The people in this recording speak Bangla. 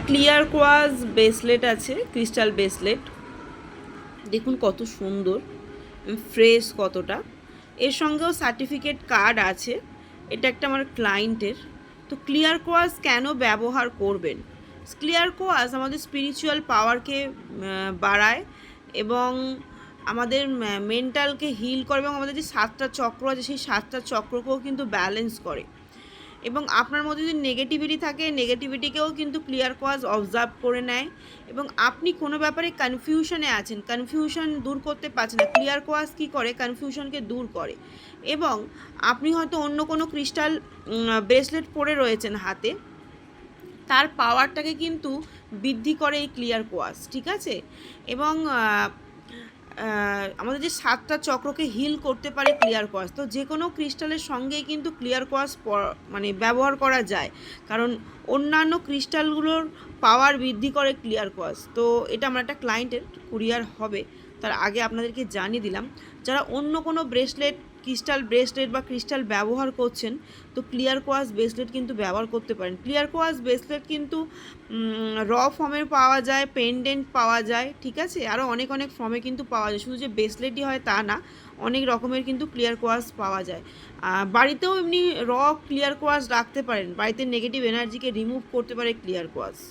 ক্লিয়ার কোয়াজ ব্রেসলেট আছে, ক্রিস্টাল ব্রেসলেট। দেখুন কত সুন্দর, ফ্রেশ কতটা। এর সঙ্গেও সার্টিফিকেট কার্ড আছে। এটা একটা আমার ক্লায়েন্টের। তো ক্লিয়ার কোয়াজ কেন ব্যবহার করবেন? ক্লিয়ার কোয়াজ আমাদের স্পিরিচুয়াল পাওয়ারকে বাড়ায় এবং আমাদের মেন্টালকে হিল করে এবং আমাদের যে 7টা চক্র আছে সেই 7টা চক্রকেও কিন্তু ব্যালেন্স করে। এবং আপনার মধ্যে যদি নেগেটিভিটি থাকে, নেগেটিভিটিকেও কিন্তু ক্লিয়ার কোয়াজ অবজার্ভ করে নেয়। এবং আপনি কোনো ব্যাপারে কনফিউশনে আছেন, কনফিউশন দূর করতে পারছেন না, ক্লিয়ার কোয়াজ কী করে, কনফিউশনকে দূর করে। এবং আপনি হয়তো অন্য কোনো ক্রিস্টাল ব্রেসলেট পরে রয়েছেন হাতে, তার পাওয়ারটাকে কিন্তু বৃদ্ধি করে এই ক্লিয়ার কোয়াজ, ঠিক আছে। এবং আমাদের যে 7টা চক্রকে হিল করতে পারে ক্লিয়ার কোয়ার্টজ। তো যে কোনো ক্রিস্টালের সঙ্গেই কিন্তু ক্লিয়ার কোয়ার্টজ মানে ব্যবহার করা যায়, কারণ অন্যান্য ক্রিস্টালগুলোর পাওয়ার বৃদ্ধি করে ক্লিয়ার কোয়ার্টজ। তো এটা আমার একটা ক্লায়েন্টের কুরিয়ার হবে, তার আগে আপনাদেরকে জানিয়ে দিলাম। যারা অন্য কোনো ব্রেসলেট, ক্রিস্টাল ব্রেসলেট বা ক্রিস্টাল ব্যবহার করছেন, তো ক্লিয়ার কোয়ার্টজ ব্রেসলেট কিন্তু ব্যবহার করতে পারেন। ক্লিয়ার কোয়ার্টজ ব্রেসলেট কিন্তু র ফর্মের পাওয়া যায়, পেন্ডেন্ট পাওয়া যায়, ঠিক আছে, আরও অনেক অনেক ফর্মে কিন্তু পাওয়া যায়। শুধু যে ব্রেসলেটই হয় তা না, অনেক রকমের কিন্তু ক্লিয়ার কোয়ার্টজ পাওয়া যায়। বাড়িতেও এমনি র ক্লিয়ার কোয়ার্টজ রাখতে পারেন, বাড়িতে নেগেটিভ এনার্জিকে রিমুভ করতে পারে ক্লিয়ার কোয়ার্টজ।